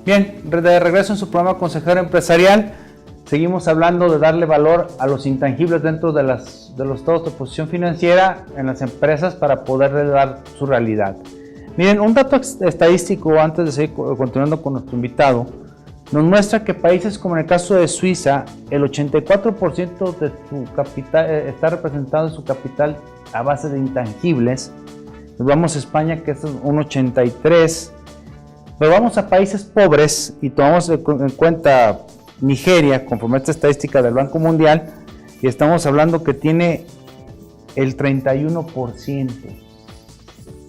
Bien, de regreso en su programa Consejero Empresarial, seguimos hablando de darle valor a los intangibles dentro de los estados de posición financiera en las empresas para poderle dar su realidad. Miren, un dato estadístico antes de seguir continuando con nuestro invitado, nos muestra que países como en el caso de Suiza, el 84% de su capital está representado en su capital a base de intangibles. Nos vamos a España, que es un 83%. Pero vamos a países pobres y tomamos en cuenta Nigeria, conforme a esta estadística del Banco Mundial, y estamos hablando que tiene el 31%.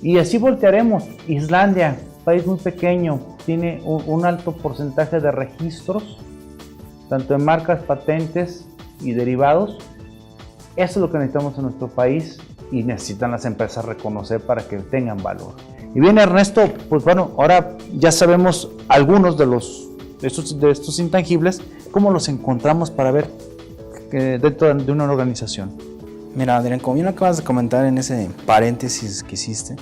Y así voltearemos. Islandia, país muy pequeño, tiene un alto porcentaje de registros, tanto en marcas, patentes y derivados. Eso es lo que necesitamos en nuestro país y necesitan las empresas reconocer para que tengan valor. Y bien, Ernesto, pues bueno, ahora ya sabemos algunos de estos intangibles, ¿cómo los encontramos para ver dentro de una organización? Mira, Adrián, como bien acabas de comentar en ese paréntesis que hiciste,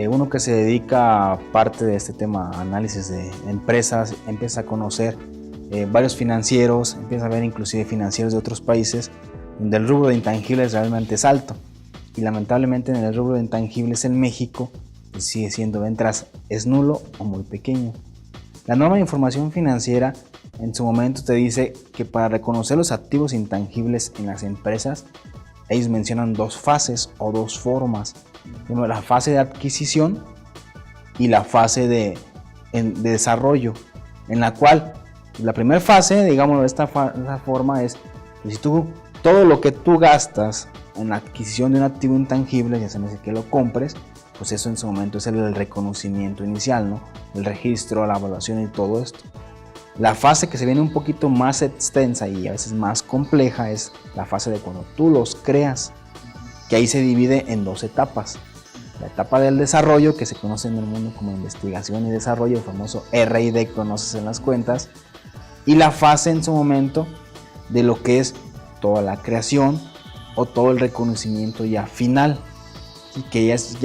uno que se dedica a parte de este tema, análisis de empresas, empieza a conocer varios financieros, empieza a ver inclusive financieros de otros países, donde el rubro de intangibles realmente es alto. Y lamentablemente en el rubro de intangibles en México, sigue siendo mientras es nulo o muy pequeño. La norma de información financiera en su momento te dice que para reconocer los activos intangibles en las empresas, ellos mencionan dos fases o dos formas. Primero, la fase de adquisición y la fase de desarrollo, en la cual la primera fase, digamos de esta forma, es si todo lo que tú gastas en la adquisición de un activo intangible, ya sea que lo compres, pues eso en su momento es el reconocimiento inicial, ¿no? El registro, la evaluación y todo esto. La fase que se viene un poquito más extensa y a veces más compleja es la fase de cuando tú los creas, que ahí se divide en dos etapas. La etapa del desarrollo, que se conoce en el mundo como investigación y desarrollo, el famoso R&D que conoces en las cuentas, y la fase en su momento de lo que es toda la creación o todo el reconocimiento ya final, y que ya es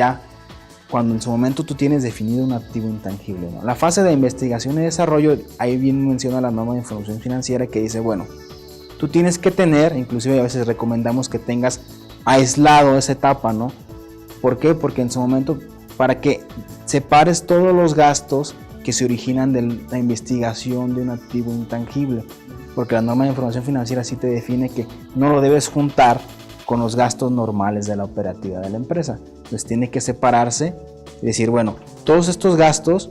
cuando en su momento tú tienes definido un activo intangible, ¿no? La fase de investigación y desarrollo, ahí bien menciona la norma de información financiera que dice, bueno, tú tienes que tener, inclusive a veces recomendamos que tengas aislado esa etapa, ¿no? ¿Por qué? Porque en su momento, para que separes todos los gastos que se originan de la investigación de un activo intangible, porque la norma de información financiera sí te define que no lo debes juntar con los gastos normales de la operativa de la empresa. Entonces tiene que separarse y decir, bueno, todos estos gastos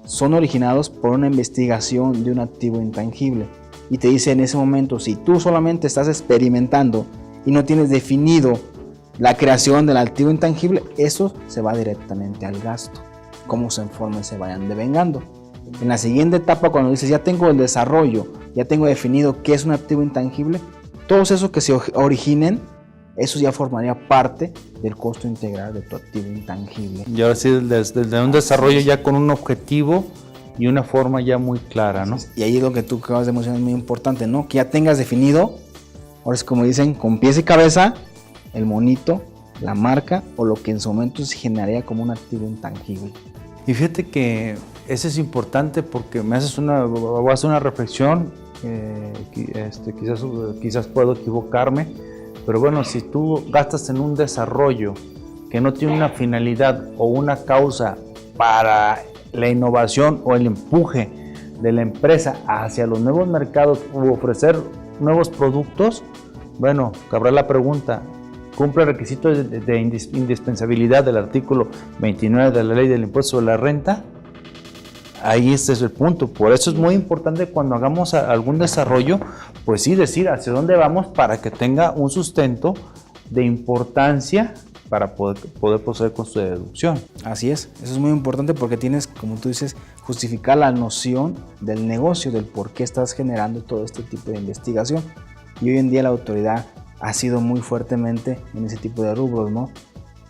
son originados por una investigación de un activo intangible. Y te dice en ese momento, si tú solamente estás experimentando y no tienes definido la creación del activo intangible, eso se va directamente al gasto, como se informe se vayan devengando. En la siguiente etapa, cuando dices, ya tengo el desarrollo, ya tengo definido qué es un activo intangible, todos esos que se originen, eso ya formaría parte del costo integral de tu activo intangible. Y ahora sí, desde un desarrollo ya con un objetivo y una forma ya muy clara, ¿no? Y ahí es lo que tú acabas de mencionar, es muy importante, ¿no? Que ya tengas definido, ahora es como dicen, con pies y cabeza, el monito, la marca o lo que en su momento se generaría como un activo intangible. Y fíjate que eso es importante porque voy a hacer una reflexión, quizás puedo equivocarme, pero bueno, si tú gastas en un desarrollo que no tiene una finalidad o una causa para la innovación o el empuje de la empresa hacia los nuevos mercados u ofrecer nuevos productos, bueno, cabrá la pregunta, ¿cumple el requisito de indispensabilidad del artículo 29 de la Ley del Impuesto sobre la Renta? Ahí este es el punto. Por eso es muy importante cuando hagamos algún desarrollo, pues sí decir hacia dónde vamos para que tenga un sustento de importancia para poder proceder con su deducción. Así es, eso es muy importante porque tienes, como tú dices, justificar la noción del negocio, del por qué estás generando todo este tipo de investigación. Y hoy en día la autoridad ha sido muy fuertemente en ese tipo de rubros, ¿no?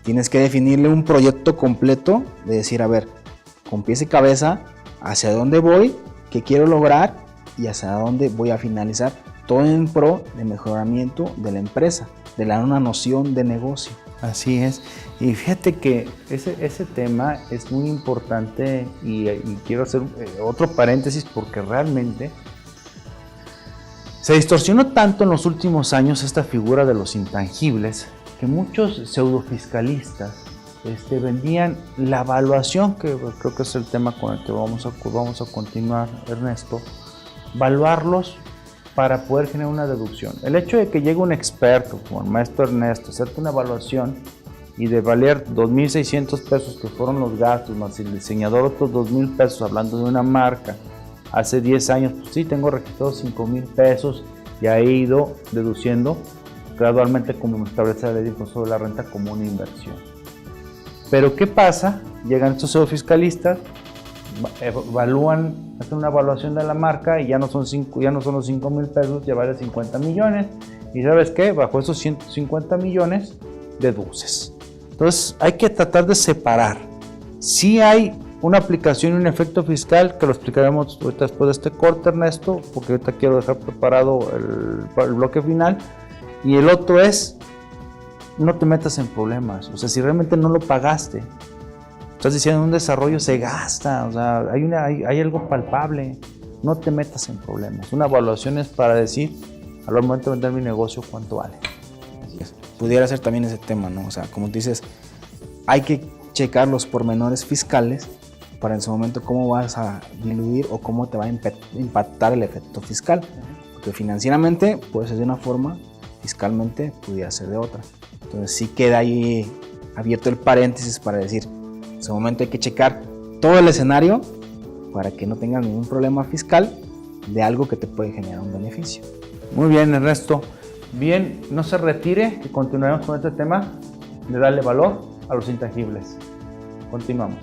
Tienes que definirle un proyecto completo de decir, a ver, con pies y cabeza, hacia dónde voy, qué quiero lograr y hacia dónde voy a finalizar, todo en pro de mejoramiento de la empresa, de una noción de negocio. Así es. Y fíjate que ese tema es muy importante y quiero hacer otro paréntesis porque realmente se distorsionó tanto en los últimos años esta figura de los intangibles que muchos pseudofiscalistas vendían la evaluación, que creo que es el tema con el que vamos a continuar, Ernesto, evaluarlos para poder generar una deducción. El hecho de que llegue un experto como el maestro Ernesto, hacerte una evaluación y de valer 2,600 pesos que fueron los gastos, más el diseñador otros 2,000 pesos, hablando de una marca, hace 10 años, pues sí, tengo registrados 5,000 pesos y he ido deduciendo gradualmente como me establece la ley de impuesto sobre la renta como una inversión. Pero ¿qué pasa? Llegan estos pseudofiscalistas, evalúan, hacen una evaluación de la marca y ya no son los 5,000 pesos, ya vale 50 millones. Y ¿sabes qué? Bajo esos 150 millones deduces. Entonces hay que tratar de separar. Si hay una aplicación y un efecto fiscal, que lo explicaremos ahorita después de este corte, Ernesto, porque ahorita quiero dejar preparado el bloque final. Y el otro es, no te metas en problemas. O sea, si realmente no lo pagaste, estás diciendo un desarrollo se gasta, o sea, hay algo palpable, no te metas en problemas. Una evaluación es para decir, al momento de vender mi negocio, ¿cuánto vale? Así es. Pudiera ser también ese tema, ¿no? O sea, como dices, hay que checar los pormenores fiscales para en su momento cómo vas a diluir o cómo te va a impactar el efecto fiscal. Porque financieramente puede ser de una forma, fiscalmente pudiera ser de otra. Entonces sí queda ahí abierto el paréntesis para decir, en su momento hay que checar todo el escenario para que no tengas ningún problema fiscal de algo que te puede generar un beneficio. Muy bien, Ernesto. Bien, no se retire, que continuaremos con este tema de darle valor a los intangibles. Continuamos.